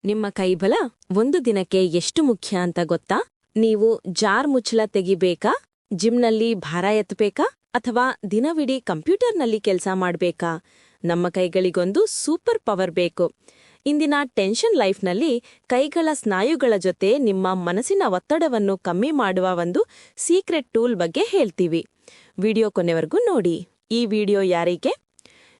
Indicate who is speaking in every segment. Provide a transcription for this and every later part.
Speaker 1: ನಿಮ್ಮ ಕೈಬಲ ಒಂದು ದಿನಕ್ಕೆ ಎಷ್ಟು ಮುಖ್ಯ ಅಂತ ಗೊತ್ತಾ? ನೀವು ಜಾರ್ ಮುಚ್ಚಳ ತೆಗಿಬೇಕಾ, ಜಿಮ್ನಲ್ಲಿ ಭಾರ ಎತ್ತಬೇಕಾ ಅಥವಾ ದಿನವಿಡೀ ಕಂಪ್ಯೂಟರ್ನಲ್ಲಿ ಕೆಲಸ ಮಾಡ್ಬೇಕಾ? ನಮ್ಮ ಕೈಗಳಿಗೊಂದು ಸೂಪರ್ ಪವರ್ ಬೇಕು. ಇಂದಿನ ಟೆನ್ಷನ್ ಲೈಫ್ನಲ್ಲಿ ಕೈಗಳ ಸ್ನಾಯುಗಳ ಜೊತೆ ನಿಮ್ಮ ಮನಸ್ಸಿನ ಒತ್ತಡವನ್ನು ಕಮ್ಮಿ ಮಾಡುವ ಒಂದು ಸೀಕ್ರೆಟ್ ಟೂಲ್ ಬಗ್ಗೆ ಹೇಳ್ತೀವಿ. ವಿಡಿಯೋ ಕೊನೆವರೆಗೂ ನೋಡಿ. ಈ ವಿಡಿಯೋ ಯಾರಿಗೆ?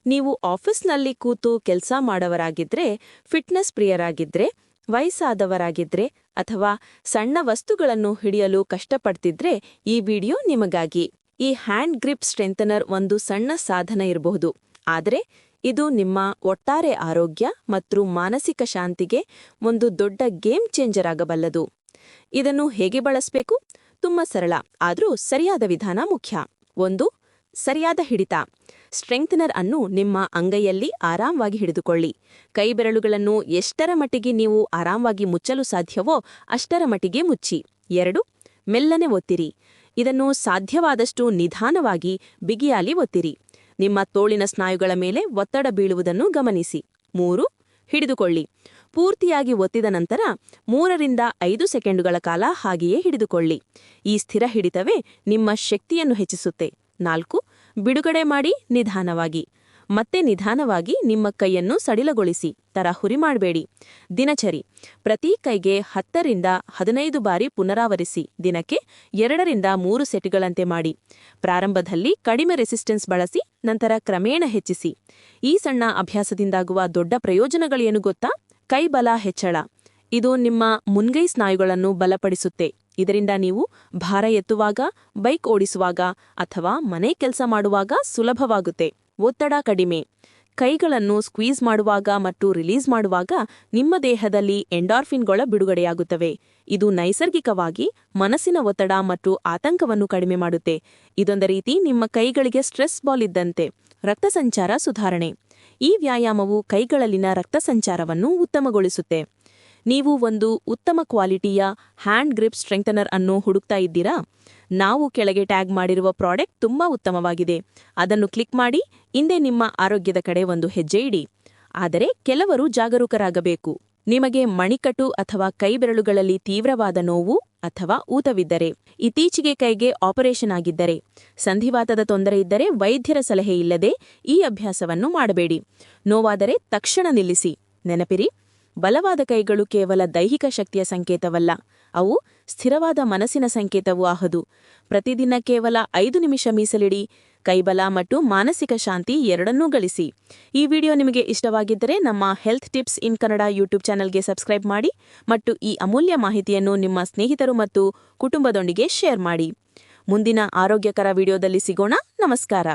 Speaker 1: ನೀವು ಆಫೀಸ್ನಲ್ಲಿ ಕೂತು ಕೆಲಸ ಮಾಡೋವರಾಗಿದ್ರೆ, ಫಿಟ್ನೆಸ್ ಪ್ರಿಯರಾಗಿದ್ರೆ, ವಯಸ್ಸಾದವರಾಗಿದ್ರೆ ಅಥವಾ ಸಣ್ಣ ವಸ್ತುಗಳನ್ನು ಹಿಡಿಯಲು ಕಷ್ಟಪಡ್ತಿದ್ರೆ ಈ ವಿಡಿಯೋ ನಿಮಗಾಗಿ. ಈ ಹ್ಯಾಂಡ್ ಗ್ರಿಪ್ ಸ್ಟ್ರೆಂಥನರ್ ಒಂದು ಸಣ್ಣ ಸಾಧನ ಇರಬಹುದು, ಆದರೆ ಇದು ನಿಮ್ಮ ಒಟ್ಟಾರೆ ಆರೋಗ್ಯ ಮತ್ತು ಮಾನಸಿಕ ಶಾಂತಿಗೆ ಒಂದು ದೊಡ್ಡ ಗೇಮ್ ಚೇಂಜರ್ ಆಗಬಲ್ಲದು. ಇದನ್ನು ಹೇಗೆ ಬಳಸಬೇಕು? ತುಂಬಾ ಸರಳ, ಆದರೂ ಸರಿಯಾದ ವಿಧಾನ ಮುಖ್ಯ. 1. ಸರಿಯಾದ ಹಿಡಿತ. ಸ್ಟ್ರೆಂಥನರ್ ಅನ್ನು ನಿಮ್ಮ ಅಂಗೈಯಲ್ಲಿ ಆರಾಮವಾಗಿ ಹಿಡಿದುಕೊಳ್ಳಿ. ಕೈಬೆರಳುಗಳನ್ನು ಎಷ್ಟರ ಮಟ್ಟಿಗೆ ನೀವು ಆರಾಮವಾಗಿ ಮುಚ್ಚಲು ಸಾಧ್ಯವೋ ಅಷ್ಟರ ಮಟ್ಟಿಗೆ ಮುಚ್ಚಿ. 2. ಮೆಲ್ಲನೆ ಒತ್ತಿರಿ. ಇದನ್ನು ಸಾಧ್ಯವಾದಷ್ಟು ನಿಧಾನವಾಗಿ ಬಿಗಿಯಾಗಿ ಒತ್ತಿರಿ. ನಿಮ್ಮ ತೋಳಿನ ಸ್ನಾಯುಗಳ ಮೇಲೆ ಒತ್ತಡ ಬೀಳುವುದನ್ನು ಗಮನಿಸಿ. 3. ಹಿಡಿದುಕೊಳ್ಳಿ. ಪೂರ್ತಿಯಾಗಿ ಒತ್ತಿದ ನಂತರ 3 ರಿಂದ 5 ಸೆಕೆಂಡುಗಳ ಕಾಲ ಹಾಗೆಯೇ ಹಿಡಿದುಕೊಳ್ಳಿ. ಈ ಸ್ಥಿರ ಹಿಡಿತವೇ ನಿಮ್ಮ ಶಕ್ತಿಯನ್ನು ಹೆಚ್ಚಿಸುತ್ತೆ. 4. ಬಿಡುಗಡೆ ಮಾಡಿ ನಿಧಾನವಾಗಿ. ಮತ್ತೆ ನಿಧಾನವಾಗಿ ನಿಮ್ಮ ಕೈಯನ್ನು ಸಡಿಲಗೊಳಿಸಿ. ತರಹುರಿ ಮಾಡಬೇಡಿ. ದಿನಚರಿ. ಪ್ರತಿ ಕೈಗೆ 10 ರಿಂದ 15 ಬಾರಿ ಪುನರಾವರಿಸಿ. ದಿನಕ್ಕೆ 2 ರಿಂದ 3 ಸೆಟ್ಗಳಂತೆ ಮಾಡಿ. ಪ್ರಾರಂಭದಲ್ಲಿ ಕಡಿಮೆ ರೆಸಿಸ್ಟೆನ್ಸ್ ಬಳಸಿ, ನಂತರ ಕ್ರಮೇಣ ಹೆಚ್ಚಿಸಿ. ಈ ಸಣ್ಣ ಅಭ್ಯಾಸದಿಂದಾಗುವ ದೊಡ್ಡ ಪ್ರಯೋಜನಗಳೇನು ಗೊತ್ತಾ? ಕೈಬಲ ಹೆಚ್ಚಳ. ಇದು ನಿಮ್ಮ ಮುನ್ಗೈ ಸ್ನಾಯುಗಳನ್ನು ಬಲಪಡಿಸುತ್ತೆ. ಇದರಿಂದ ನೀವು ಭಾರ ಎತ್ತುವಾಗ, ಬೈಕ್ ಓಡಿಸುವಾಗ ಅಥವಾ ಮನೆ ಕೆಲಸ ಮಾಡುವಾಗ ಸುಲಭವಾಗುತ್ತೆ. ಒತ್ತಡ ಕಡಿಮೆ. ಕೈಗಳನ್ನು ಸ್ಕ್ವೀಸ್ ಮಾಡುವಾಗ ಮತ್ತು ರಿಲೀಸ್ ಮಾಡುವಾಗ ನಿಮ್ಮ ದೇಹದಲ್ಲಿ ಎಂಡಾರ್ಫಿನ್ಗಳ ಬಿಡುಗಡೆಯಾಗುತ್ತವೆ. ಇದು ನೈಸರ್ಗಿಕವಾಗಿ ಮನಸ್ಸಿನ ಒತ್ತಡ ಮತ್ತು ಆತಂಕವನ್ನು ಕಡಿಮೆ ಮಾಡುತ್ತೆ. ಇದೊಂದು ರೀತಿ ನಿಮ್ಮ ಕೈಗಳಿಗೆ ಸ್ಟ್ರೆಸ್ ಬಾಲ್ ಇದ್ದಂತೆ. ರಕ್ತ ಸಂಚಾರ ಸುಧಾರಣೆ. ಈ ವ್ಯಾಯಾಮವು ಕೈಗಳಲ್ಲಿನ ರಕ್ತ ಸಂಚಾರವನ್ನು ಉತ್ತಮಗೊಳಿಸುತ್ತೆ. ನೀವು ಒಂದು ಉತ್ತಮ ಕ್ವಾಲಿಟಿಯ ಹ್ಯಾಂಡ್ ಗ್ರಿಪ್ ಸ್ಟ್ರೆಂಥನರ್ ಅನ್ನು ಹುಡುಕ್ತಾ ಇದ್ದೀರಾ? ನಾವು ಕೆಳಗೆ ಟ್ಯಾಗ್ ಮಾಡಿರುವ ಪ್ರಾಡಕ್ಟ್ ತುಂಬಾ ಉತ್ತಮವಾಗಿದೆ. ಅದನ್ನು ಕ್ಲಿಕ್ ಮಾಡಿ ಇಂದೇ ನಿಮ್ಮ ಆರೋಗ್ಯದ ಕಡೆ ಒಂದು ಹೆಜ್ಜೆ ಇಡಿ. ಆದರೆ ಕೆಲವರು ಜಾಗರೂಕರಾಗಬೇಕು. ನಿಮಗೆ ಮಣಿಕಟ್ಟು ಅಥವಾ ಕೈಬೆರಳುಗಳಲ್ಲಿ ತೀವ್ರವಾದ ನೋವು ಅಥವಾ ಊತವಿದ್ದರೆ, ಇತ್ತೀಚೆಗೆ ಕೈಗೆ ಆಪರೇಷನ್ ಆಗಿದ್ದರೆ, ಸಂಧಿವಾತದ ತೊಂದರೆ ಇದ್ದರೆ ವೈದ್ಯರ ಸಲಹೆ ಇಲ್ಲದೆ ಈ ಅಭ್ಯಾಸವನ್ನು ಮಾಡಬೇಡಿ. ನೋವಾದರೆ ತಕ್ಷಣ ನಿಲ್ಲಿಸಿ. ನೆನಪಿರಿ, ಬಲವಾದ ಕೈಗಳು ಕೇವಲ ದೈಹಿಕ ಶಕ್ತಿಯ ಸಂಕೇತವಲ್ಲ, ಅವು ಸ್ಥಿರವಾದ ಮನಸ್ಸಿನ ಸಂಕೇತವೂ ಆಹದು. ಪ್ರತಿದಿನ ಕೇವಲ 5 ನಿಮಿಷ ಮೀಸಲಿಡಿ. ಕೈಬಲ ಮತ್ತು ಮಾನಸಿಕ ಶಾಂತಿ ಎರಡನ್ನೂ ಗಳಿಸಿ. ಈ ವಿಡಿಯೋ ನಿಮಗೆ ಇಷ್ಟವಾಗಿದ್ದರೆ ನಮ್ಮ ಹೆಲ್ತ್ ಟಿಪ್ಸ್ ಇನ್ ಕನ್ನಡ ಯೂಟ್ಯೂಬ್ ಚಾನೆಲ್ಗೆ ಸಬ್ಸ್ಕ್ರೈಬ್ ಮಾಡಿ ಮತ್ತು ಈ ಅಮೂಲ್ಯ ಮಾಹಿತಿಯನ್ನು ನಿಮ್ಮ ಸ್ನೇಹಿತರು ಮತ್ತು ಕುಟುಂಬದೊಂದಿಗೆ ಶೇರ್ ಮಾಡಿ. ಮುಂದಿನ ಆರೋಗ್ಯಕರ ವಿಡಿಯೋದಲ್ಲಿ ಸಿಗೋಣ. ನಮಸ್ಕಾರ.